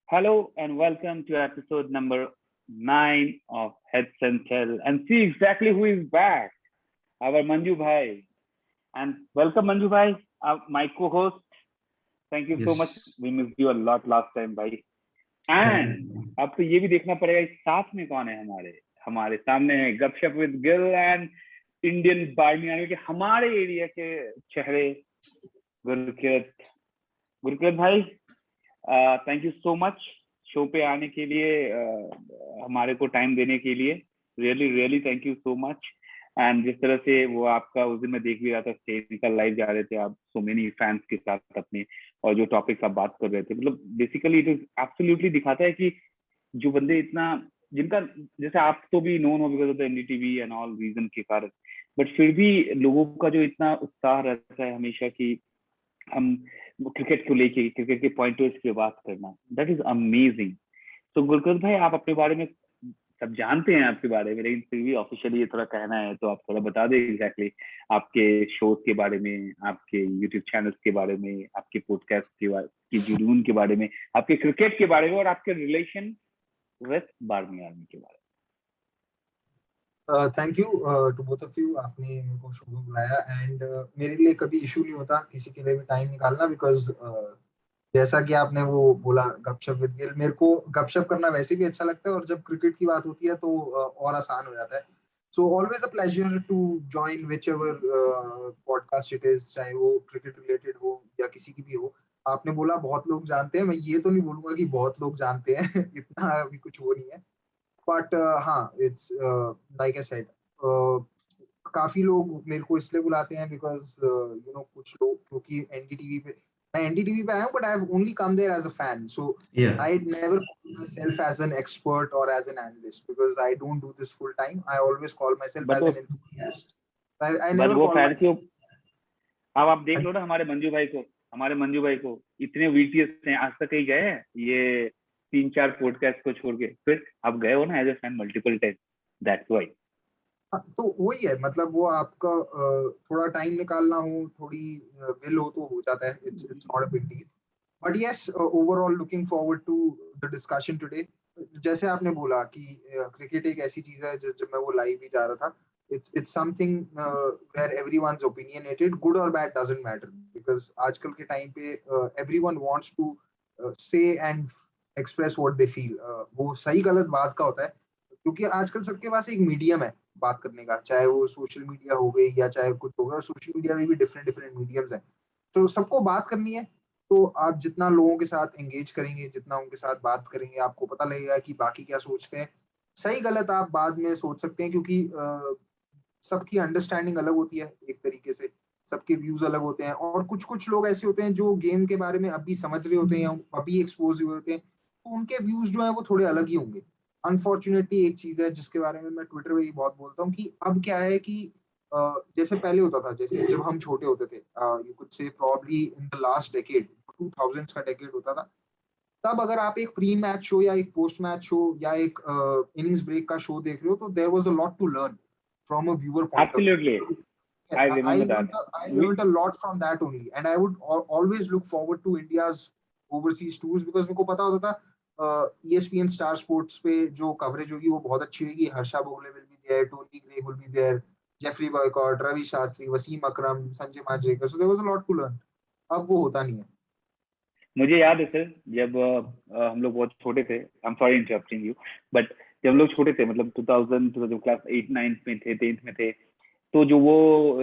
Hello and welcome to episode number 9 of Heads and Tail. And see exactly who is back. Our Manju bhai. And welcome Manju bhai, my co-host. Thank you so much. We Yes. missed you a lot last time bhai. And अब तो ये भी देखना पड़ेगा इस साथ में कौन है हमारे हमारे सामने है गपशप विद गिल एंड इंडियन बार्मी यानी कि हमारे एरिया के चेहरे गुरकिरत गुरकिरत भाई thank you so much show पे आने के लिए हमारे को टाइम देने के लिए really really thank you so much and जिस तरह से वो आपका उस दिन मैं देख भी रहा था निकल लाइव जा रहे थे आप सो मेनी फैंस के साथ अपने और जो टॉपिक्स आप बात कर रहे थे मतलब बेसिकली इट इज एब्सोल्युटली दिखाता है कि जो बंदे इतना जिनका जैसे आप तो भी नोन हो because of the NDTV and all reason के कारण बट फिर भी लोगों का जो इतना उत्साह रहता है हमेशा की हम क्रिकेट को लेके क्रिकेट के पॉइंटर्स की बात करना दैट इज अमेजिंग तो गुरकुल भाई आप अपने बारे में सब जानते हैं आपके बारे में लेकिन फिर भी ऑफिशियली ये थोड़ा कहना है तो आप थोड़ा बता दें एग्जैक्टली आपके शोज के बारे में आपके यूट्यूब चैनल्स के बारे में आपके पॉडकास्ट की जुनून के बारे में आपके क्रिकेट के बारे में और आपके रिलेशन विद बार्मी आर्मी के बारे thank you to both of you आपने मेरे को शो में बुलाया एंड मेरे लिए कभी इशू नहीं होता किसी के लिए भी टाइम निकालना बिकॉज जैसा कि आपने वो बोला गपशप विद गिल मेरे को गपशप करना वैसे भी अच्छा लगता है और जब क्रिकेट की बात होती है तो और आसान हो जाता है so always a pleasure to join whichever podcast it is चाहे वो क्रिकेट रिलेटेड हो या किसी की भी हो आपने बोला बहुत लोग जानते हैं मैं ये तो नहीं बोलूंगा कि बहुत लोग जानते हैं इतना अभी कुछ वो नहीं है बट हाँ इट्स लाइक आई सेड काफी लोग मेरे को इसलिए बुलाते हैं बिकॉज कुछ लोग क्योंकि एनडीटीवी पे मैं एनडीटीवी पे आया हूँ but I have only come there as a fan so Yeah. I never call myself as an expert or as an analyst because I don't do this full time. I always call myself but as वो an enthusiast. I but never वो call fan क्यों myself. अब आप देख लो ना हमारे मंजू भाई को इतने वीटीएस हैं आज तक कहीं गए हैं ये 3-4 पॉडकास्ट को छोड़ के फिर आप गए हो ना as a fan multiple time that's why हाँ, तो वही है मतलब वो आपका थोड़ा टाइम निकालना हो थोड़ी विल हो तो हो जाता है it's not a big deal but yes overall looking forward to the discussion today जैसे आपने बोला कि क्रिकेट एक ऐसी चीज है जब मैं वो लाइव ही जा रहा था it's something where everyone's opinionated good or bad doesn't matter because आजकल के टाइम पे everyone wants to say and express what they feel वो सही गलत बात का होता है क्योंकि आजकल सबके पास एक मीडियम है बात करने का चाहे वो सोशल मीडिया हो गई या चाहे कुछ हो गया और सोशल मीडिया में भी डिफरेंट डिफरेंट मीडियम्स हैं तो सबको बात करनी है तो आप जितना लोगों के साथ एंगेज करेंगे जितना उनके साथ बात करेंगे आपको पता लगेगा कि बाकी क्या सोचते हैं सही गलत आप बाद में सोच सकते हैं क्योंकि सबकी अंडरस्टैंडिंग अलग होती है एक तरीके से सबके व्यूज अलग होते हैं और कुछ कुछ लोग ऐसे होते हैं जो गेम के बारे में अभी समझ रहे होते हैं या अभी एक्सपोज हुए होते हैं तो उनके व्यूज जो है वो थोड़े अलग ही होंगे अनफॉर्चुनेटली एक चीज है जिसके बारे में मैं ट्विटर पे ही बहुत बोलता हूँ कि अब क्या है कि जैसे पहले होता था जैसे जब हम छोटे होते थे you could say probably in the last decade 2000s का डेकेड होता था तब अगर आप एक प्री मैच शो या एक पोस्ट मैच शो या एक इनिंग्स ब्रेक का शो देख रहे हो तो there was a lot to learn from a viewer point of absolutely view. I I remember that learned a lot from that only, and I would always look forward to India's overseas tours because मेरे को पता होता था ESPN Star Sports पे जो coverage होगी वो बहुत अच्छी होगी Harsha Bhogle will be there, Tony Gray will be there, Jeffrey Boycott, Ravi Shastri, Wasim Akram, Sanjay Manjrekar, so there was a lot to learn. अब वो होता नहीं है. मुझे याद है सर जब हम लोग बहुत छोटे थे I am sorry interrupting you but जब हम लोग छोटे थे मतलब 2000 तो जब क्लास 8 9 में थे 10th में थे तो जो वो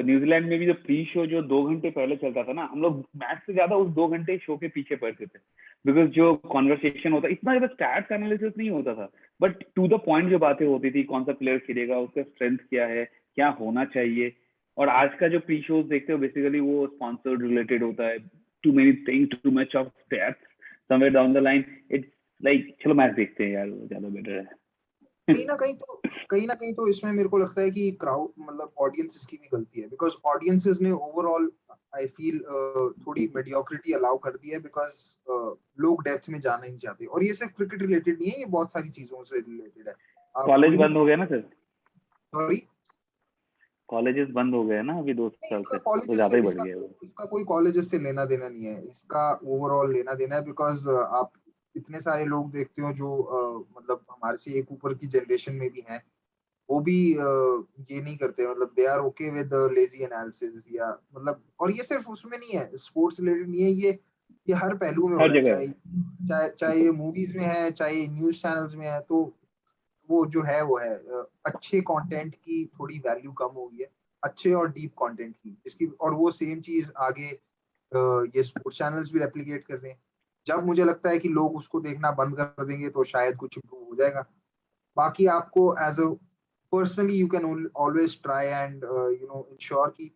न्यूजीलैंड में भी जो प्री शो जो 2 घंटे पहले चलता था ना हम लोग मैच से ज्यादा उस 2 घंटे शो के पीछे पड़ते थे बिकॉज जो कॉन्वर्सेशन होता इतना ज्यादा स्टैट्स एनालिसिस नहीं होता था बट टू द पॉइंट जो बातें होती थी कौन सा प्लेयर खेलेगा उसका स्ट्रेंथ क्या है क्या होना चाहिए और आज का जो प्री शोज देखते हो बेसिकली वो स्पॉन्सर्ड रिलेटेड होता है too many things, too much of stats somewhere down the line. It's like चलो मैच देखते हैं यार वो ज्यादा बेटर है. कहीं ना कहीं तो इसमें मेरे को लगता है कि क्राउड मतलब ऑडियंसेस की भी गलती है बिकॉज ऑडियंसेस ने ओवरऑल आई फील थोड़ी मेडियोक्रिटी अलाउ कर दी है बिकॉज लोग डेप्थ में जाना नहीं चाहते और ये सिर्फ क्रिकेट रिलेटेड नहीं है ये बहुत सारी चीजों से रिलेटेड है आप कॉलेज कोई भी बंद हो गया ना सर सॉरी कॉलेजेस बंद हो गए ना अभी 2 साल इसका से तो कॉलेजेस से ज्यादा ही बढ़ गया वो इसका कोई कॉलेजेस से लेना देना नहीं है इसका ओवरऑल लेना देना है बिकॉज आप इतने सारे लोग देखते हो जो मतलब हमारे से एक ऊपर की जनरेशन में भी हैं, वो भी ये नहीं करते, मतलब they are okay with lazy analysis या मतलब, और ये सिर्फ उसमें नहीं है, स्पोर्ट्स रिलेटेड नहीं है, ये हर पहलू में हो हर रहा है, जगह है। चाहे चाहे ये मूवीज में है, चाहे न्यूज चैनल्स में है। तो वो जो है वो है अच्छे कंटेंट की थोड़ी वैल्यू कम हो गई है, अच्छे और डीप कंटेंट की, इसकी, और वो सेम चीज आगे ये स्पोर्ट्स चैनल्स भी रेप्लिकेट कर रहे हैं। जब मुझे लगता है कि लोग उसको देखना बंद कर देंगे तो शायद कुछ इम्प्रूव हो जाएगा। बाकी आपको as a personally you can always try and ensure कि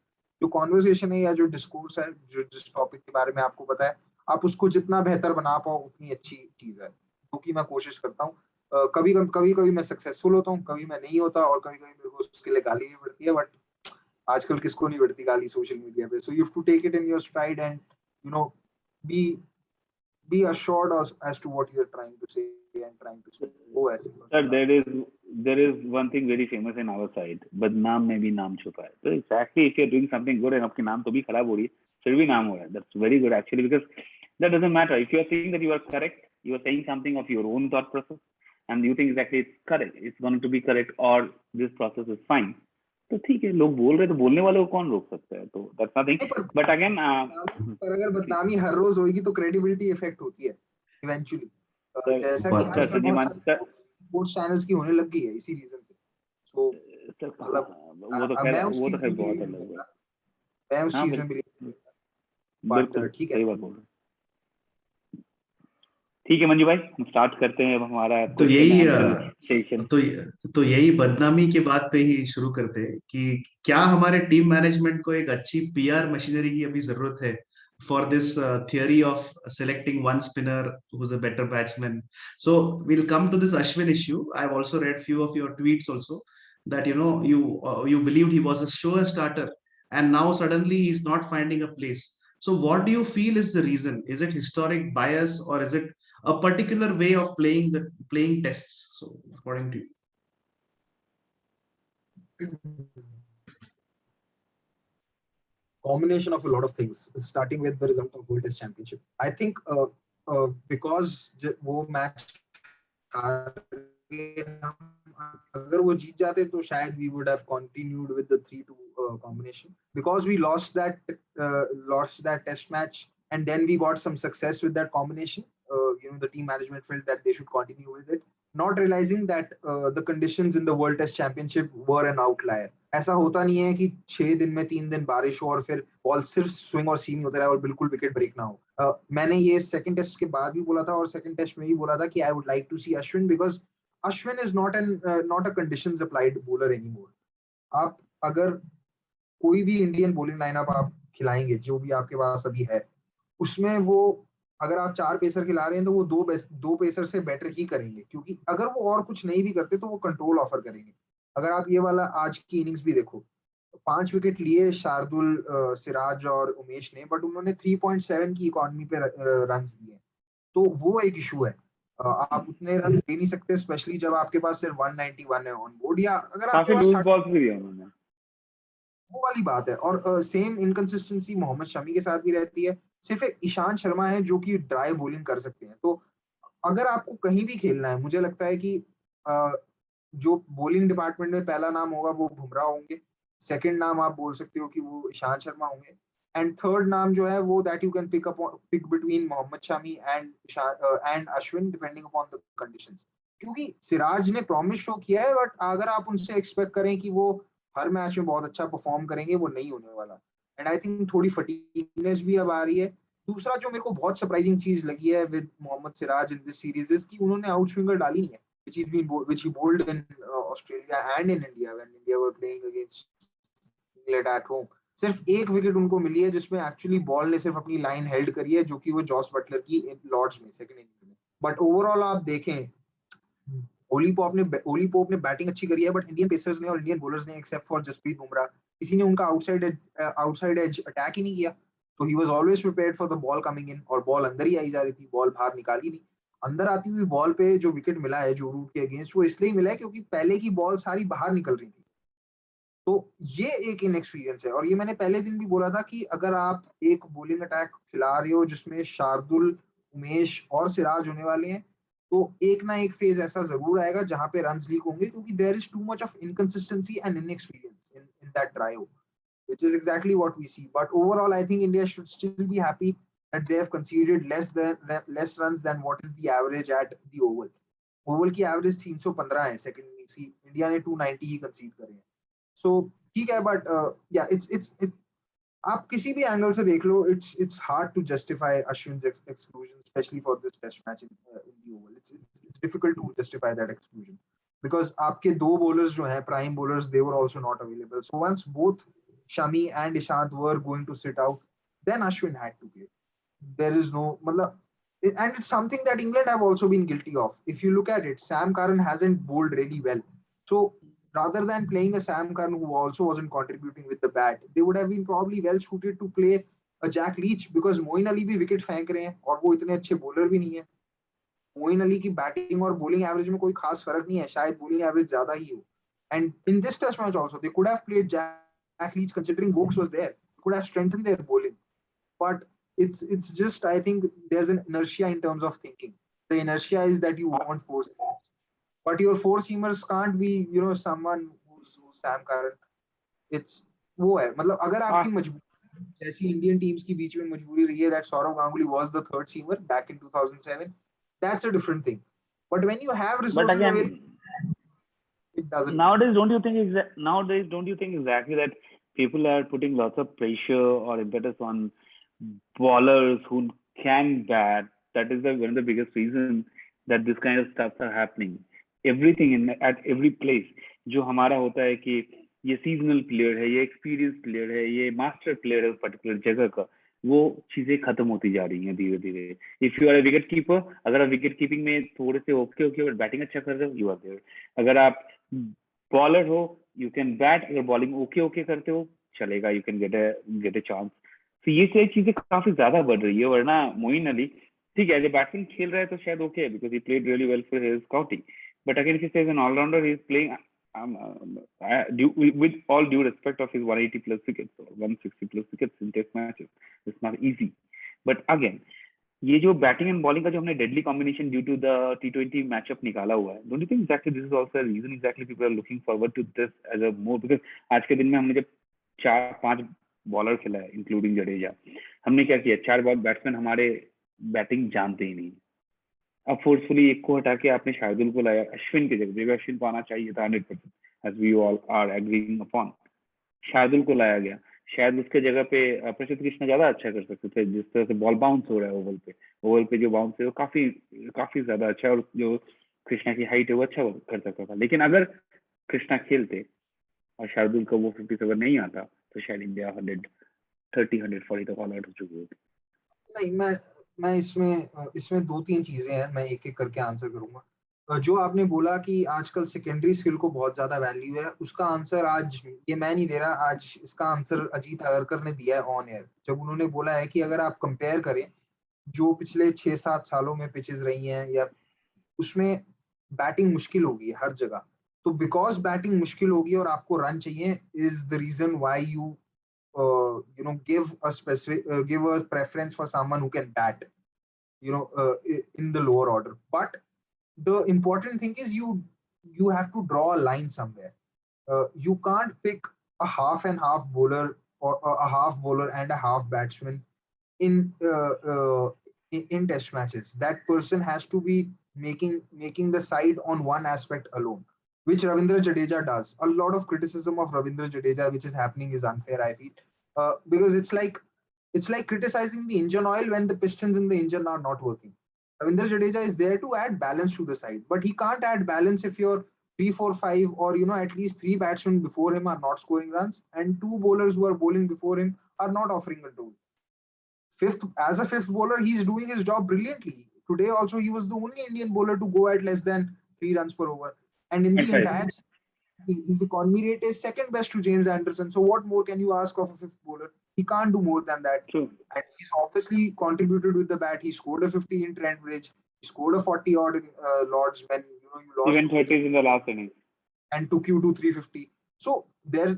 जो कॉन्वर्सेशन है या जो डिस्कोर्स है, जो जिस टॉपिक के बारे में आपको पता है, आप उसको जितना बेहतर बना पाओ उतनी अच्छी चीज है, क्योंकि मैं कोशिश करता हूँ। कभी कभी कभी मैं सक्सेसफुल होता हूँ, कभी मैं नहीं होता, और कभी कभी मेरे को उसके लिए गाली भी पड़ती है, बट आजकल किसको नहीं पड़ती गाली सोशल मीडिया पे। So you have to take it in your stride and be be assured as to what you're trying to say and trying to speak. वो ऐसे Sir, there is one thing very famous in our side, बदनाम में भी नाम छुपा है। तो exactly if you're doing something good and आपकी नाम तो भी खराब हो रही है, फिर भी नाम हो रहा है, that's very good actually, because that doesn't matter if you are saying that you are correct, you are saying something of your own thought process and you think exactly it's correct, it's going to be correct or this process is fine, तो ठीक है, लोग बोल रहे तो बोलने वाले को कौन रोक सकता है, तो that's nothing, नहीं, but again पर अगर बदनामी हर रोज होगी तो क्रेडिबिलिटी इफेक्ट होती है इवेंचुअली, सर जैसा कि सर आजकल सर जी बहुत मान सारी सर स्पोर्ट्स चैनल्स की होने लग गई है इसी रीजन से। सो सर मतलब वो तो खैर मैं उस वो तो चीज खैर में बिलीव बहुत नहीं अलग है। करता, मैं उस हाँ चीज में बिलीव, बिल्कुल बट बिल्कुल ठीक है। सही बात बोल रहे हैं। ठीक है मंजू भाई, हम स्टार्ट करते हैं अब हमारा तो क्वेश्चन यही आंसर सेशन। तो यही बदनामी की बात पे ही शुरू करते हैं कि क्या हमारे टीम मैनेजमेंट को एक अच्छी पीआर मशीनरी की अभी जरूरत है for this theory of selecting one spinner who is a better batsman. So we'll come to this Ashwin issue. I've also read few of your tweets also that you believed he was a sure starter and now suddenly he's not finding a place. So what do you feel is the reason? Is it historic bias or is it a particular way of playing tests? So according to you. Combination of a lot of things, starting with the result of World Test Championship. I think because वो match अगर वो जीत जाते तो शायद we would have continued with the 3-2 combination, because we lost that test match and then we got some success with that combination. The team management felt that they should continue with it, not realizing that the conditions in the World Test Championship were an outlier. ऐसा होता नहीं है कि 6 दिन में 3 दिन बारिश हो और फिर बॉल सिर्फ स्विंग और सीम होता रहा और बिल्कुल विकेट ब्रेक ना हो। मैंने ये सेकंड टेस्ट के बाद भी बोला था और सेकंड टेस्ट में भी बोला था कि I would like to see Ashwin, because Ashwin is not a conditions applied bowler anymore. आप अगर कोई भी इंडियन बॉलिंग लाइनअप आप खिलाएंगे जो भी आपके पास अभी है, उसमें वो अगर आप 4 पेसर खिला रहे हैं तो वो दो पेसर से बेटर ही करेंगे, क्योंकि अगर वो और कुछ नहीं भी करते तो वो कंट्रोल ऑफर करेंगे। अगर आप ये वाला आज की इनिंग्स भी देखो, 5 विकेट लिए शार्दुल, सिराज और उमेश ने, बट उन्होंने 3.7 की इकोनॉमी पे रन दिए, तो वो एक इशू है। आप उतने रन दे नहीं सकते, स्पेशली जब आपके पास सिर्फ 191 है ऑन बोर्ड, या अगर आपके काफी पास लूज बॉल्स भी दिया उन्होंने, वो वाली बात है। और सेम इनकंसिस्टेंसी मोहम्मद शमी के साथ भी रहती है। सिर्फ एक ईशांत शर्मा है जो कि ड्राई बॉलिंग कर सकते हैं। तो अगर आपको कहीं भी खेलना है, मुझे लगता है कि जो बॉलिंग डिपार्टमेंट में पहला नाम होगा वो बुमराह होंगे, सेकंड नाम आप बोल सकते हो कि वो ईशांत शर्मा होंगे, एंड थर्ड नाम जो है वो that you can pick between Mohammed Shami and Ashwin depending upon the conditions. क्योंकि सिराज ने प्रॉमिस शो किया है, बट अगर आप उनसे एक्सपेक्ट करें कि वो हर मैच में बहुत अच्छा परफॉर्म करेंगे, वो नहीं होने वाला। एंड आई थिंक थोड़ी फटीगनेस भी अब आ रही है। दूसरा जो मेरे को बहुत सरप्राइजिंग चीज लगी है with Mohammed Siraj in this series is कि उन्होंने आउट स्विंगर डाली नहीं है, which he bowled in Australia and in India when India were playing against England at home. सिर्फ एक विकेट उनको मिली है जिसमें एक्चुअली बॉल ने सिर्फ अपनी लाइन हेल्ड करी है, जो कि वो जॉस बटलर की लॉर्ड्स में सेकंड इनिंग में। बट ओवरऑल आप देखें, ओली पोप ने बैटिंग अच्छी करी है, बट इंडियन पेसर्स ने और इंडियन बॉलर्स ने एक्सेप्ट फॉर जसप्रीत बुमराह किसी ने उनका आउटसाइड एज अटैक ही नहीं किया। तो he was always prepared for the ball coming in, और बॉल अंदर ही आई जा रही थी, बॉल बाहर निकाली नहीं। अंदर आती हुई बॉल पे जो विकेट मिला है जो रूट के अगेंस्ट, वो इसलिए मिला है क्योंकि पहले की बॉल सारी बाहर निकल रही थी। तो ये एक इनएक्सपीरियंस है। और ये मैंने पहले दिन भी बोला था कि अगर आप एक बॉलिंग अटैक खिला रहे हो जिसमें शार्दुल उमेश और सिराज होने वाले हैं, तो एक ना एक फेज ऐसा जरूर आएगा जहां पे रन्स लीक होंगे, क्योंकि there is too much of inconsistency and inexperience in that trio, which is exactly what we see. But overall, I think India should still be happy that they have conceded less runs than what is the average at the Oval. Oval की average 315 है, second innings की India ने 290 ही concede करे हैं. So ठीक है, but yeah, it's आप किसी भी एंगल से देख लो, it's hard to justify Ashwin's exclusion, especially for this test match in the Oval. It's difficult to justify that exclusion because आपके दो bowlers जो हैं prime bowlers, they were also not available. So once both Shami and Ishant were going to sit out, then Ashwin had to play. There is no, and it's something that England have also been guilty of. If you look at it, Sam Curran hasn't bowled really well. So rather than playing a Sam Curran who also wasn't contributing with the bat, they would have been probably well suited to play a Jack Leach, because Moeen Ali भी wicket फेंक रहे हैं और वो इतने अच्छे bowler भी नहीं है. मोइन अली की बैटिंग और बॉलिंग एवरेज में कोई खास फर्क नहीं है, शायद बॉलिंग एवरेज ज्यादा ही हो. And in this test match also, they could have played Jack Leach considering Vokes was there. They could have strengthened their bowling. But it's just, I think there's an inertia in terms of thinking. The inertia is that you want four seamers. But your four seamers can't be, someone who's Sam Curran. It's वो है, मतलब अगर आपकी मजबूरी जैसी Indian teams की बीच में मजबूरी रही है that Sourav Ganguly was the third seamer back in 2007, that's a different thing. But when you have resources available, it doesn't. Nowadays, don't you think exactly that people are putting lots of pressure or impetus on bowlers who can bat? That is one of the biggest reasons that this kind of stuff are happening. Everything at every place. जो हमारा होता है कि ये seasonal player है, ये experience player है, ये मास्टर प्लेयर है पर्टिकुलर जगह का, वो चीजें खत्म होती जा रही हैं धीरे धीरे. If you are a wicket keeper, अगर आप विकेट कीपिंग में थोड़े से ओके बट बैटिंग अच्छा कर रहे हो, यू आर देयर. अगर आप बॉलर हो, यू कैन बैट. अगर बॉलिंग ओके करते हो, चलेगा, you can get a chance. तो ये सारी चीजें काफी ज्यादा बढ़ रही है. वरना मोइन अली ठीक है, जब बैटिंग खेल रहा है तो शायद okay because he played really well for his county, but again if he is an all rounder, he is playing with all due respect of his 180 plus wickets or 160 plus wickets in test matches, it's not easy. But again, ये जो batting and bowling का जो हमने deadly combination due to the T20 matchup निकाला हुआ है, don't you think exactly this is also a reason exactly people are looking forward to this as a more, because आज के दिन में हमने जब 4-5 बॉलर खेला है इंक्लूडिंग जडेजा, हमने क्या किया, 4 बैट्समैन हमारे बैटिंग जानते ही नहीं. अब फोर्सफुली एक को हटा के आपने शार्दुल को लाया अश्विन की जगह. अश्विन को आना चाहिए था 100%, as we all are agreeing upon. Shardul को लाया गया. शायद उसके जगह पे प्रसिद्ध कृष्णा ज्यादा अच्छा कर सकते थे. जिस तरह से बॉल बाउंस हो रहा है ओवल पे जो बाउंस है वो काफी ज्यादा अच्छा, और जो कृष्णा की हाइट है वो अच्छा कर सकता था. लेकिन अगर कृष्णा खेलते और शार्दुल का वो 57 नहीं आता तो शायद इंडिया 130-140 तक ऑल आउट हो चुकी होती. नहीं, मैं इसमें 2-3 चीजें हैं, मैं एक एक करके आंसर करूंगा. जो आपने बोला कि आजकल सेकेंडरी स्किल को बहुत ज्यादा वैल्यू है, उसका आंसर आज ये मैं नहीं दे रहा, आज इसका आंसर अजीत अगरकर ने दिया है ऑन एयर, जब उन्होंने बोला है कि अगर आप कंपेयर करें जो पिछले 6-7 सालों में पिचेस रही हैं या उसमें बैटिंग मुश्किल होगी हर जगह. तो बिकॉज बैटिंग मुश्किल होगी और आपको रन चाहिए is the reason why you give a preference for someone who can bat, in the lower order. But the important thing is you have to draw a line somewhere. You can't pick a half and half bowler or a half bowler and a half batsman in test matches. That person has to be making the side on one aspect alone, which Ravindra Jadeja does. A lot of criticism of Ravindra Jadeja which is happening is unfair, I feel, because it's like criticizing the engine oil when the pistons in the engine are not working. Ravindra Jadeja is there to add balance to the side, but he can't add balance if your 3, 4, 5 or at least 3 batsmen before him are not scoring runs and 2 bowlers who are bowling before him are not offering a tool. As a fifth bowler, he's doing his job brilliantly. Today also he was the only Indian bowler to go at less than 3 runs per over, and in the entire his economy rate is second best to James Anderson. So what more can you ask of a fifth bowler? He can't do more than that. True. And he's obviously contributed with the bat. He scored a 50 in Trent Bridge. He scored a 40 odd in Lords when you lost. Even 30s in the last inning. And took you to 350. So there's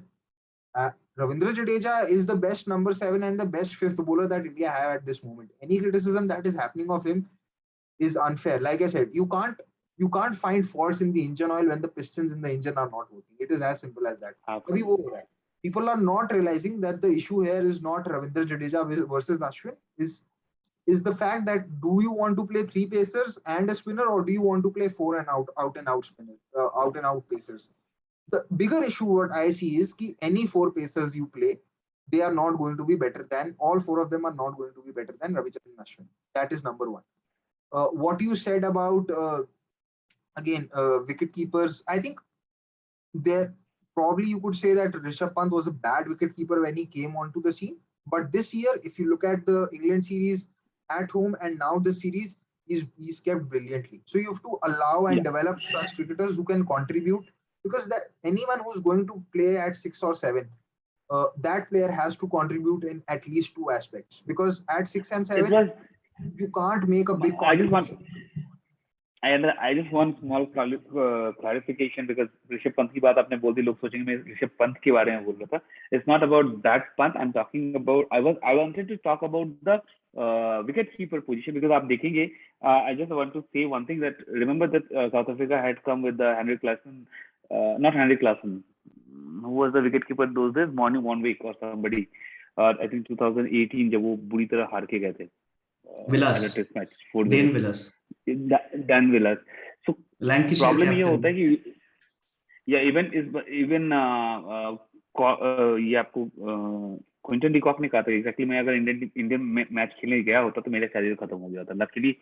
Ravindra Jadeja is the best number 7 and the best fifth bowler that India have at this moment. Any criticism that is happening of him is unfair. Like I said, you can't find faults in the engine oil when the pistons in the engine are not working. It is as simple as that. Abhi wo ho raha hai. People are not realizing that the issue here is not Ravindra Jadeja versus Ashwin. Is the fact that do you want to play 3 pacers and a spinner, or do you want to play 4 and out and out spinner, out and out pacers? The bigger issue what I see is that any 4 pacers you play, they are not going to be better than, all 4 of them are not going to be better than Ravichandran Ashwin. That is number one. What you said about, again, wicket keepers, I think there probably you could say that Rishabh Pant was a bad wicket keeper when he came onto the scene. But this year, if you look at the England series at home and now the series, he's kept brilliantly. So you have to allow and develop such cricketers who can contribute, because that anyone who's going to play at 6 or 7, that player has to contribute in at least 2 aspects, because at 6 and 7 you can't make a big contribution. I just want small clarification, because Rishabh Pant की बात आपने बोल दी, लोग सोचेंगे मैं ऋषभ पंत के बारे में बोल रहा था. It's not about that Pant. I'm talking about, I wanted to talk about the wicket keeper position, because आप देखेंगे, I just want to say one thing, that remember that South Africa had come with the Henry Claassen, not Henry Claassen, who was the wicket keeper those days, Morning Wanwick or somebody, I think 2018 जब वो बुरी तरह हार के गए थे. Vilas, Dan Vilas. Dan Vilas. So Lancashire problem ये captain. होता है कि even ये आपको क्विंटन डी कॉक ने कहा था एग्जैक्टली, मैं अगर इंडियन मैच खेलने गया होता तो मेरा कैरियर खत्म हो गया था. Luckily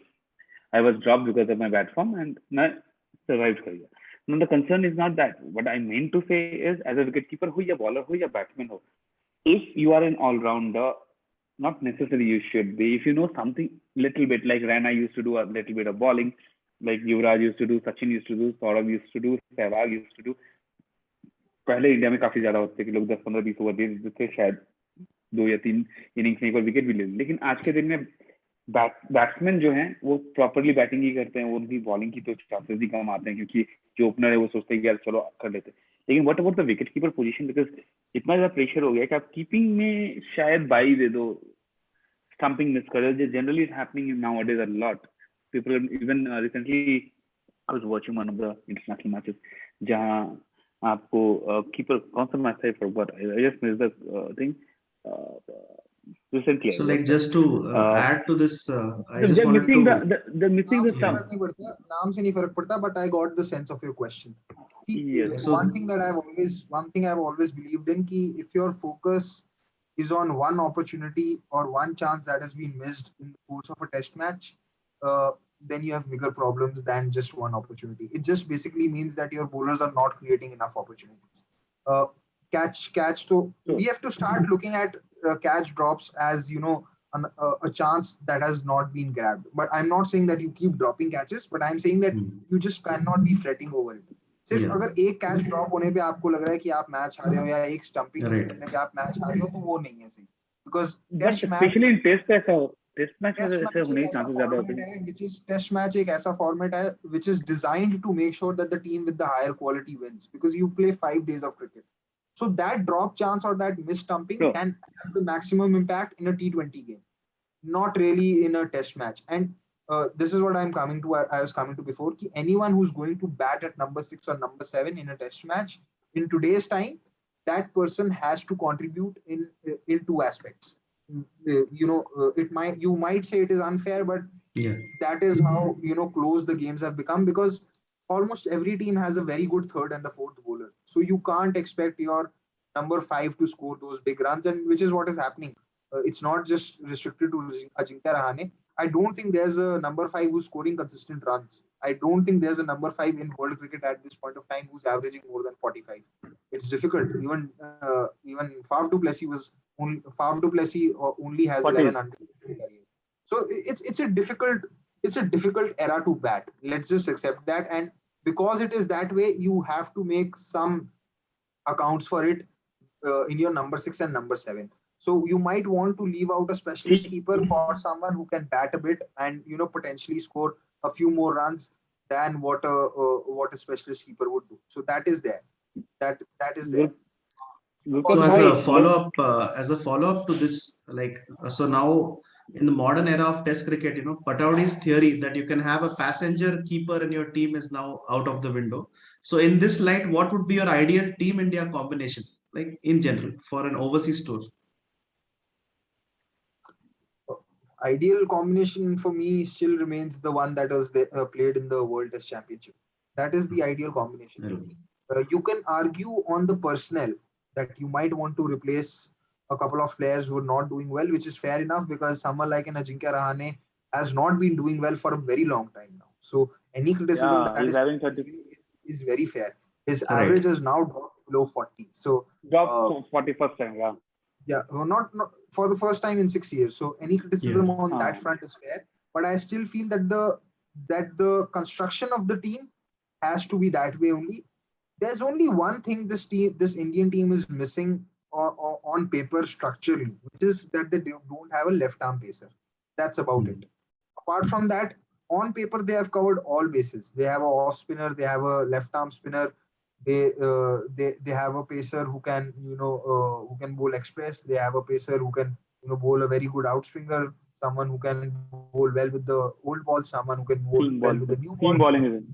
I was dropped because of my bad form and मैं सर्वाइव कर गया. Now the concern is not that. What I mean to say is, as a wicketkeeper, हो या bowler हो या batsman हो, if you are an all-rounder, not necessarily you should be. If you know something little bit, like Raina used to do a little bit of bowling, like Yuvraj used to do, Sachin used to do, Saurabh used to do, Sehwag used to do. पहले India में काफी ज्यादा होते थे कि लोग 10-15-20 over दे देते थे, शायद 2 या 3 इनिंग्स में एक बार विकेट भी ले लेते. लेकिन आज के दिन में बैट्समैन जो हैं वो प्रॉपरली बैटिंग ही करते हैं, उनकी बॉलिंग की तो चांसेस ही कम आते हैं, क्योंकि जो ओपनर है वो सोचते हैं कि यार चलो कर लेते. लेकिन what about the wicket keeper position, because इतना ज्यादा प्रेशर हो गया कि आप कीपिंग में शायद बाई दे दो, स्टंपिंग मिस कर दो. Generally is happening nowadays a lot. People even recently I was watching one of the international matches जहां आपको कीपर कौन सा मैच था, forgot, I just miss the thing recently. So like just to add to this, I just wanted to the missing the stump. नाम से नहीं फर्क पड़ता, but I got the sense of your question. Yes. So one thing I've always believed in, कि if your focus is on one opportunity or one chance that has been missed in the course of a test match, then you have bigger problems than just one opportunity. It just basically means that your bowlers are not creating enough opportunities. Catch. So we have to start looking at catch drops as, you know, a chance that has not been grabbed. But I'm not saying that you keep dropping catches, but I'm saying that you just cannot be fretting over it. सिर्फ अगर एक catch drop होने पे आपको लग रहा है कि आप मैच हारे हो, या एक स्टंपिंग करने पे आप मैच हारे हो, तो वो नहीं है सही. Because test match, specially in test ऐसा हो, टेस्ट मैच ऐसे होने के चांसेस ज्यादा होते हैं. व्हिच इज टेस्ट मैच एक ऐसा फॉर्मेट है which is designed to make sure that the team with the higher quality wins, because you play 5 days of cricket. So that drop chance or that missed stumping can have the maximum impact in a T20 game, not really in a test match. And this is what I was coming to before, कि anyone who's going to bat at number 6 or number 7 in a test match in today's time, that person has to contribute in 2 aspects. You might say it is unfair, but that is how, you know, close the games have become, because almost every team has a very good third and a fourth bowler. So you can't expect your number 5 to score those big runs, and which is what is happening. It's not just restricted to Ajinkya Rahane. I don't think there's a number 5 who's scoring consistent runs. I don't think there's a number 5 in world cricket at this point of time who's averaging more than 45. It's difficult. Even Faf du Plessis only has 1100 in his career. So it's a difficult era to bat. Let's just accept that. And because it is that way, you have to make some accounts for it in your number 6 and number 7. So you might want to leave out a specialist keeper for someone who can bat a bit and, you know, potentially score a few more runs than what a specialist keeper would do. So that is there. That is there. So Gurkirat bhai, as a follow-up to this, like, so now in the modern era of Test cricket, Pataudi's theory that you can have a passenger keeper in your team is now out of the window. So in this light, what would be your ideal Team India combination, like in general, for an overseas tour? Ideal combination for me still remains the one that was played in the World Test Championship. That is the ideal combination for me. You can argue on the personnel that you might want to replace a couple of players who are not doing well, which is fair enough because someone like an Ajinkya Rahane has not been doing well for a very long time now. So any criticism yeah, that he's is having 30 is very fair. His Right. average has now dropped below 40. So drop uh, 41st time. Yeah, yeah, not for the first time in 6 years. So any criticism on that uh, front is fair. But I still feel that the construction of the team has to be that way only. There's only one thing this Indian team is missing on paper structurally, which is that they don't have a left arm pacer. That's about it. Apart from that, on paper they have covered all bases. They have a off spinner, they have a left arm spinner, they have a pacer who can who can bowl express. They have a pacer who can bowl a very good outswinger, someone who can bowl well with the old ball, someone who can bowl well with the new ball. seam bowling is in.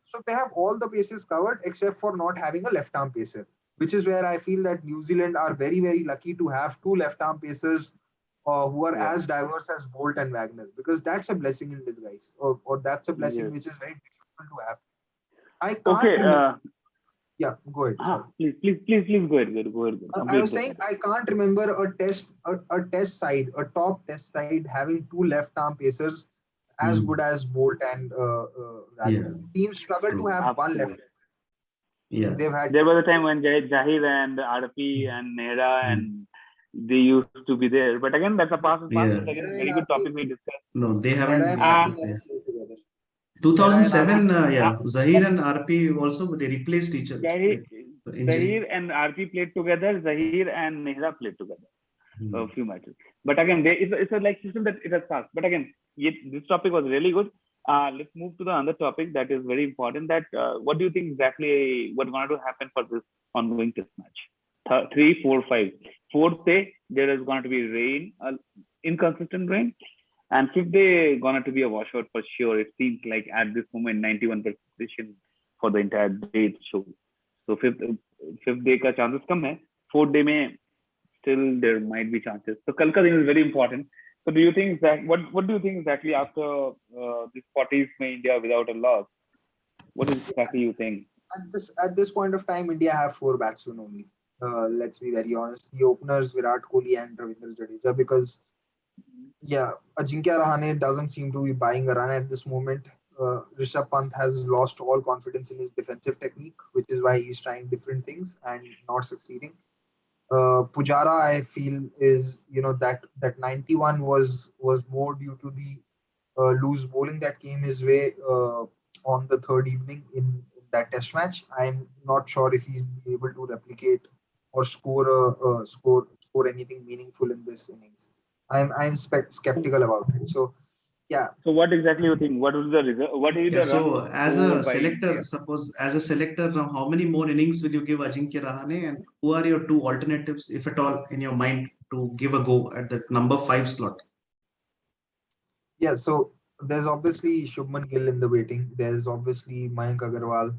So they have all the bases covered except for not having a left arm pacer, which is where I feel that New Zealand are very, very lucky to have two left arm pacers who are Yeah, as diverse as Bolt and Wagner, because that's a blessing in disguise, or that's a blessing yes. which is very difficult to have. I can't Okay, remember. Yeah, go ahead. Sorry. please go ahead, I complete was the saying thought. I can't remember a test side, a top test side having two left arm pacers as good as Bolt and Yeah, Wagner. Teams struggle to true. have one left. Absolutely. Yeah, They've had There was a time when Zahir and RP and Nehra Mm. and they used to be there. But again, that's a past and past. yeah. It's again Nehra and very good RP. topic we discussed. No, they Nehra haven't. and Uh, RP never played together. Nehra and RP. 2007, uh, yeah, Zahir and RP also they replaced each other, Zahir, like injury. Zahir and RP played together. Zahir and Nehra played together a Mm. few matches. But again, it's a like system that it has passed. But again, this topic was really good. Let's move to the other topic that is very important. That what do you think exactly what's going to happen for this ongoing test match? 3, 4, 5. Fourth day there is going to be rain, inconsistent rain, and fifth day going to be a washout for sure. It seems like at this moment 91% precision for the entire day it shows. So fifth day का chances कम है. Fourth day में still there might be chances. So कल का दिन is very important. So do you think that what do you think exactly after this 40th May India without a loss? What exactly you think? At this point of time, India have four batsmen only. Let's be very honest. The openers Virat Kohli and Ravindra Jadeja, because yeah, Ajinkya Rahane doesn't seem to be buying a run at this moment. Rishabh Pant has lost all confidence in his defensive technique, which is why he's trying different things and not succeeding. Pujara, I feel, is that 91 was more due to the loose bowling that came his way on the third evening in that test match. I'm not sure if he's able to replicate or score anything meaningful in this innings. I'm skeptical about it. So yeah, So what exactly you think? What will the result? What will be Yeah, the run so as score a by selector, India? suppose as a selector, now how many more innings will you give Ajinkya Rahane, and who are your two alternatives, if at all, in your mind to give a go at the number 5 slot? yeah. So there's obviously Shubman Gill in the waiting. There's obviously Mayank Agarwal.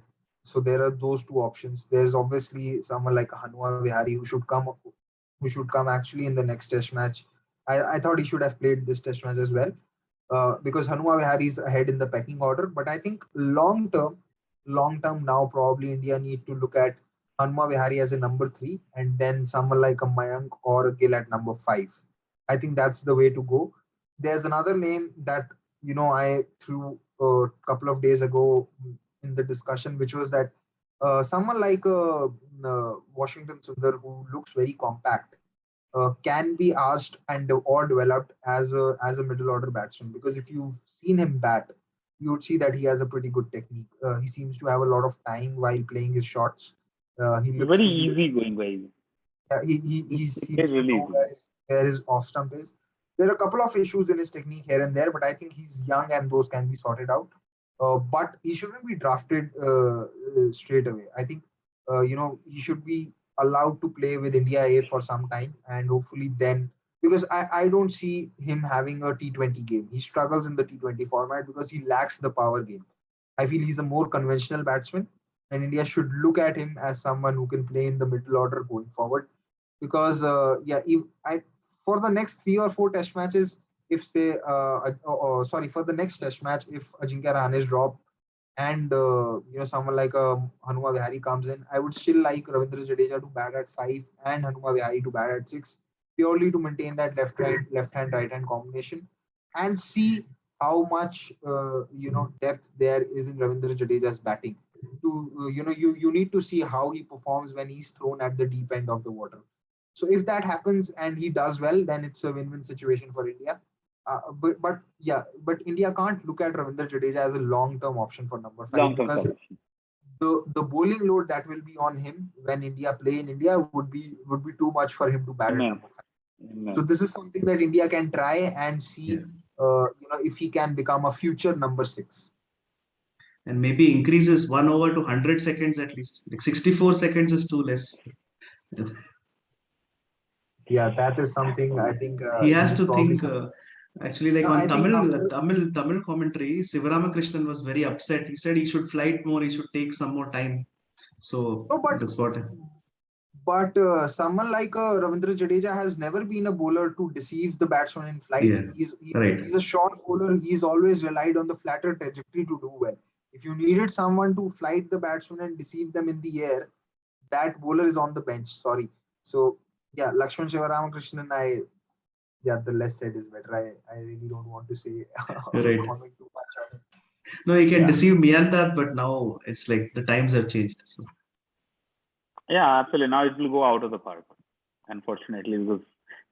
So there are those two options. There's obviously someone like Hanuma Vihari who should come actually in the next test match. I thought he should have played this test match as well, because Hanuma Vihari is ahead in the pecking order. But I think long term now probably India need to look at Hanuma Vihari as a number three, and then someone like a Mayank or a Gill at number five. I think that's the way to go. There's another name that I threw a couple of days ago in the discussion, which was that someone like Washington Sundar, who looks very compact, can be asked and or developed as a middle order batsman, because if you've seen him bat, you would see that he has a pretty good technique. He seems to have a lot of time while playing his shots. He It's looks very to be easy going by. he It's seems to really know easy. where his off stump is. There are a couple of issues in his technique here and there, but I think he's young and those can be sorted out. But he shouldn't be drafted straight away. I think he should be allowed to play with India A for some time, and hopefully then, because I don't see him having a T20 game. He struggles in the T20 format because he lacks the power game. I feel he's a more conventional batsman, and India should look at him as someone who can play in the middle order going forward. Because if I for the next 3 or 4 Test matches, if say sorry, for the next Test match, if Ajinkya Rahane is dropped and someone like Hanuma Vihari comes in, I would still like Ravindra Jadeja to bat at 5 and Hanuma Vihari to bat at 6, purely to maintain that left hand right hand combination, and see how much depth there is in Ravindra Jadeja's batting. To you need to see how he performs when he's thrown at the deep end of the water. So if that happens and he does well, then it's a win-win situation for India. But India can't look at Ravindra Jadeja as a long-term option for number 5, Long-term because solution. the bowling load that will be on him when India play in India would be too much for him to bat at Immense. number 5. So Immense. this is something that India can try and see, if he can become a future number 6. And maybe increases 1 over to 100 seconds at least. Like 64 seconds is too less. Yeah, that is something I think He has to probably think. something. Actually, like No, on I think Tamil commentary, Sivaramakrishnan was very upset. He said he should flight more. He should take some more time. So no, that's what. but someone like Ravindra Jadeja has never been a bowler to deceive the batsman in flight. Yeah, right. He's a short bowler. He's always relied on the flatter trajectory to do well. If you needed someone to flight the batsman and deceive them in the air, that bowler is on the bench. Sorry. So yeah, Lakshman Sivaramakrishnan, the less said is better. I really don't want to say Right. comment too much on it. No, he can Yeah. deceive Miyantat, but now it's like the times have changed. So. Yeah, absolutely. Now it will go out of the park, unfortunately, because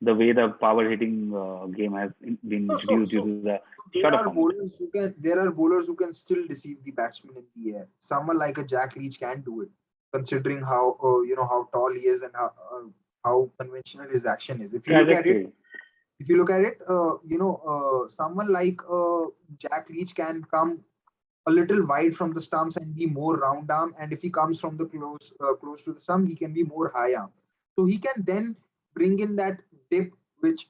the way the power hitting game has been introduced due to the shorter format. There are bowlers who can still deceive the batsman in the air. Someone like a Jack Leach can do it, considering how how tall he is and how conventional his action is. If you look at it, Trajectory. someone like Jack Leach can come a little wide from the stumps and be more round arm, and if he comes from the close to the stump, he can be more high arm. So he can then bring in that dip, which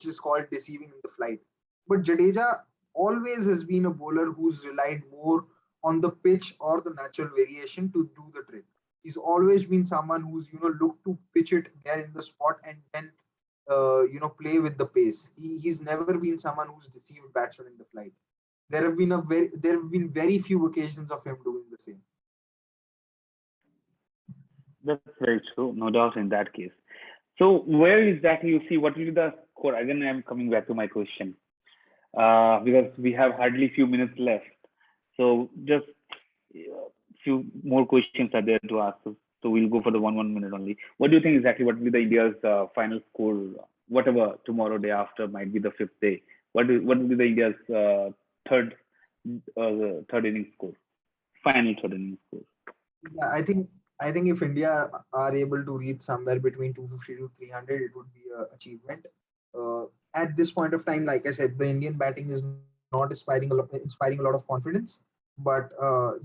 is called deceiving in the flight. But Jadeja always has been a bowler who's relied more on the pitch or the natural variation to do the trick. He's always been someone who's looked to pitch it there in the spot and then play with the pace. He's never been someone who's deceived batsmen in the flight. There have been very few occasions of him doing the same. That's very true, no doubt in that case. So where exactly you see what will be the score? Again, I'm coming back to my question because we have hardly few minutes left. So just few more questions are there to ask. So we'll go for the one minute only. What do you think exactly? What will be the India's final score? Whatever tomorrow, day after might be the 5th day. What will be the India's third inning score? Final third inning score. Yeah, I think if India are able to reach somewhere between 250 to 300, it would be an achievement. At this point of time, like I said, the Indian batting is not inspiring a lot of confidence. But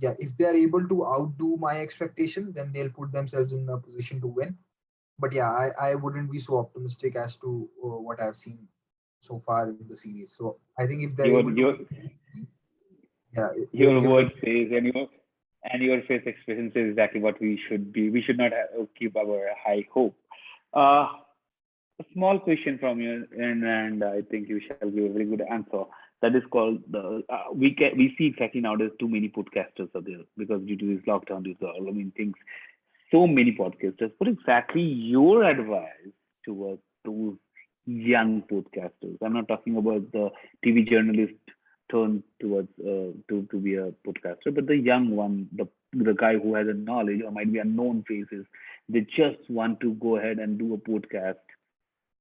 if they are able to outdo my expectation, then they'll put themselves in a position to win. But yeah, I wouldn't be so optimistic as to what I've seen so far in the series. So I think if they're able to, your they'll give voice says and your face expression says exactly what we should be. We should not keep our high hope. A small question from you, and I think you shall give a very good answer. That is called the we see exactly nowadays too many podcasters are there because due to this lockdown, due to all things, so many podcasters. What exactly your advice towards those young podcasters? I'm not talking about the TV journalist turned towards to be a podcaster, but the young one, the guy who has a knowledge or might be unknown faces, they just want to go ahead and do a podcast.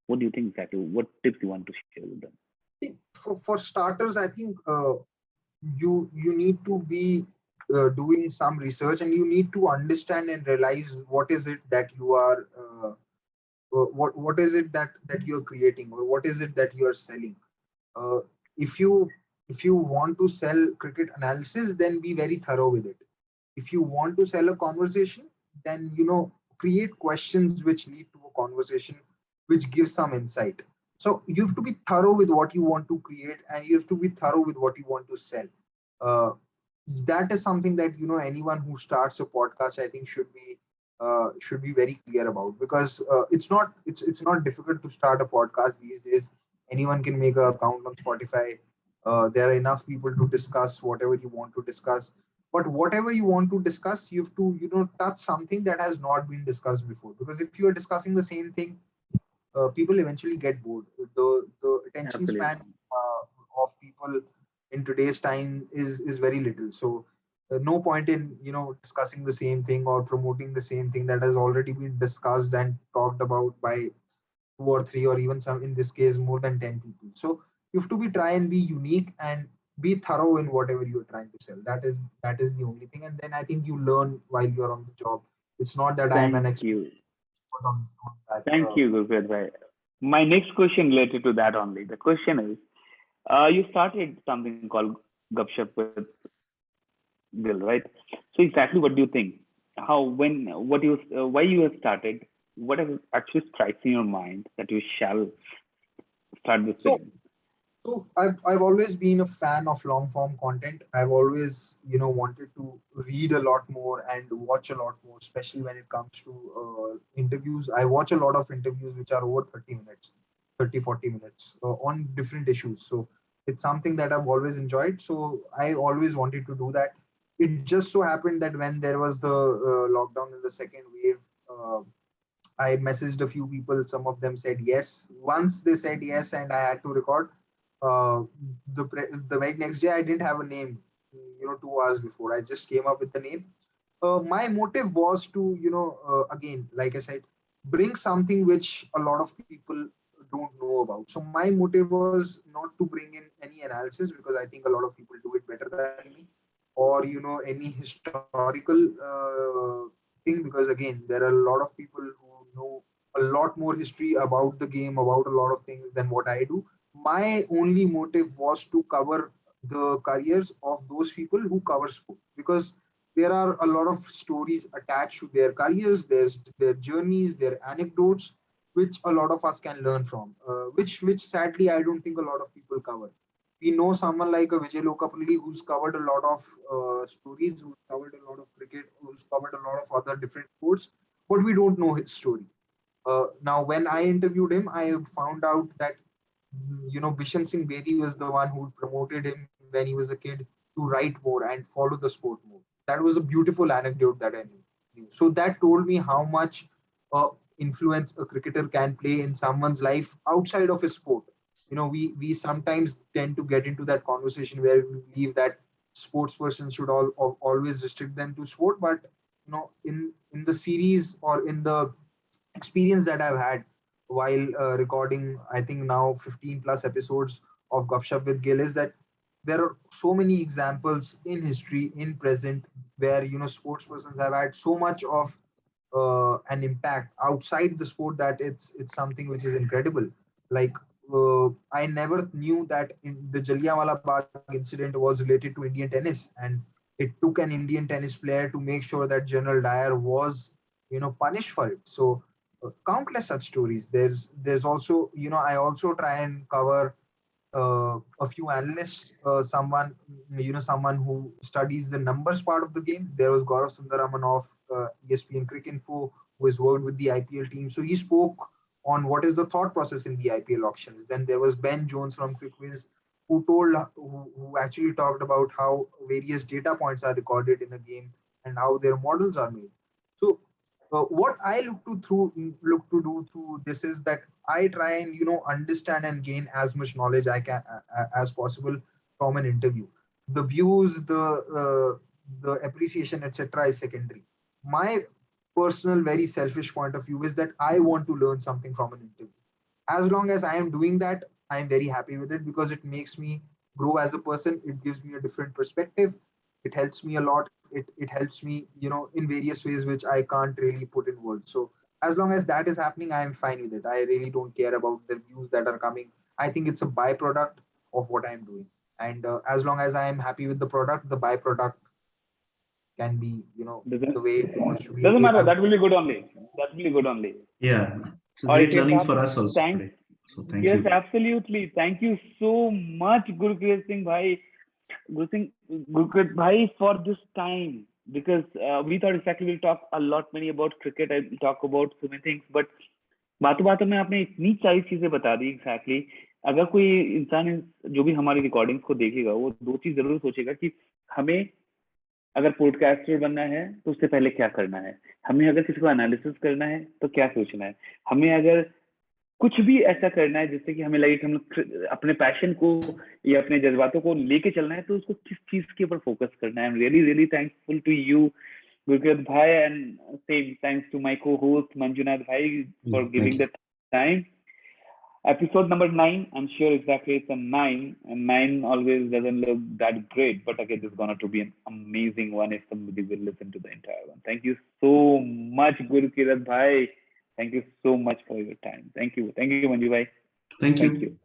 What do you think exactly? What tips you want to share with them? For starters, I think you need to be doing some research, and you need to understand and realize what is it that you are what is it that you are creating, or what is it that you are selling. Uh, if you want to sell cricket analysis, then be very thorough with it. If you want to sell a conversation, then create questions which lead to a conversation, which gives some insight. So you have to be thorough with what you want to create, and you have to be thorough with what you want to sell. Uh, that is something that anyone who starts a podcast, I think, should be very clear about, because it's not difficult to start a podcast these days. Anyone can make an account on Spotify. There are enough people to discuss whatever you want to discuss. But whatever you want to discuss, you have to touch something that has not been discussed before, because if you are discussing the same thing, people eventually get bored. The attention span Absolutely. of people in today's time is very little. So no point in discussing the same thing or promoting the same thing that has already been discussed and talked about by two or three, or even some, in this case, more than 10 people. So you have to be try and be unique and be thorough in whatever you're trying to sell. That is the only thing. And then I think you learn while you're on the job. It's not that I am an Thank expert you. on that. Thank you, Gurkirat bhai. My next question related to that only. The question is, you started something called Gupshup with Gil, right? So exactly what do you think? How, when, what you, why you have started? What has actually strikes in your mind that you shall start this So thing? So I've always been a fan of long form content. I've always wanted to read a lot more and watch a lot more, especially when it comes to interviews. I watch a lot of interviews which are over 30 minutes, 30 40 minutes on different issues. So it's something that I've always enjoyed. So I always wanted to do that. It just so happened that when there was the lockdown in the second wave, I messaged a few people. Some of them said yes. Once they said yes, and I had to record. The very next day, I didn't have a name. 2 hours before, I just came up with the name. My motive was to, again, like I said, bring something which a lot of people don't know about. So my motive was not to bring in any analysis, because I think a lot of people do it better than me, or any historical thing, because again, there are a lot of people who know a lot more history about the game, about a lot of things than what I do. My only motive was to cover the careers of those people who cover sport, because there are a lot of stories attached to their careers, there's their journeys, their anecdotes, which a lot of us can learn from, which sadly I don't think a lot of people cover. We know someone like a Vijay Lokapalli, who's covered a lot of stories, who's covered a lot of cricket, who's covered a lot of other different sports, but we don't know his story. Now, when I interviewed him, I found out that Bishan Singh Bedi was the one who promoted him when he was a kid to write more and follow the sport more. That was a beautiful anecdote that I knew. So that told me how much influence a cricketer can play in someone's life outside of his sport. We sometimes tend to get into that conversation where we believe that sports persons should always restrict them to sport, but in the series or in the experience that I've had while recording, I think now 15 plus episodes of Gupshup with Gill, is that there are so many examples in history, in present, where sports persons have had so much of an impact outside the sport, that it's something which is incredible. Like I never knew that the Jallianwala Bagh incident was related to Indian tennis, and it took an Indian tennis player to make sure that General Dyer was punished for it. So countless such stories. There's also I also try and cover a few analysts, someone who studies the numbers part of the game. There was Gaurav Sundaraman of ESPN Cricinfo, who has worked with the IPL team. So he spoke on what is the thought process in the IPL auctions. Then there was Ben Jones from QuickWiz, who actually talked about how various data points are recorded in a game and how their models are made. So what I look to do through this is that I try and understand and gain as much knowledge I can as possible from an interview. The views, the appreciation, etc., is secondary. My personal, very selfish point of view is that I want to learn something from an interview. As long as I am doing that, I am very happy with it, because it makes me grow as a person. It gives me a different perspective. It helps me a lot. It helps me in various ways which I can't really put in words. So as long as that is happening, I am fine with it. I really don't care about the views that are coming. I think it's a byproduct of what I'm doing. And as long as I am happy with the product, the byproduct can be, you know, Doesn't the way it wants to be. doesn't If matter. I'm, That will be good only. That will be good only. Yeah, it's a और great इसके learning साथ for us also thank today. So thank yes, you. absolutely. Thank you so much, Gurkirat Singh bhai, Gurkirat bhai, for this time, because we thought exactly we'll talk a lot many about cricket. I'll talk about so many things, but बातों बातों में आपने इतनी सारी चीजें बता दी exactly. अगर कोई इंसान जो भी हमारी रिकॉर्डिंग्स को देखेगा वो दो चीज जरूर सोचेगा कि हमें अगर पॉडकास्टर बनना है तो उससे पहले क्या करना है, हमें अगर किसी को एनालिसिस करना है तो क्या सोचना है, हमें अगर कुछ भी ऐसा करना है जिससे कि हमें लगे कि हम अपने पैशन को या अपने जज्बातों को लेके चलना है तो उसको किस चीज के ऊपर फोकस करना है। I am really really thankful to you Gurkirat bhai, and same thanks to my co-host Manjunath bhai for giving the time. Episode number 9, I'm sure exactly it's a 9, and 9 always doesn't look that great, but again, this is going to be an amazing one if somebody will listen to the entire one. Thank you so much, Gurkirat bhai. Thank you so much for your time. Thank you. Thank you, Manju bhai. Thank you. Thank you.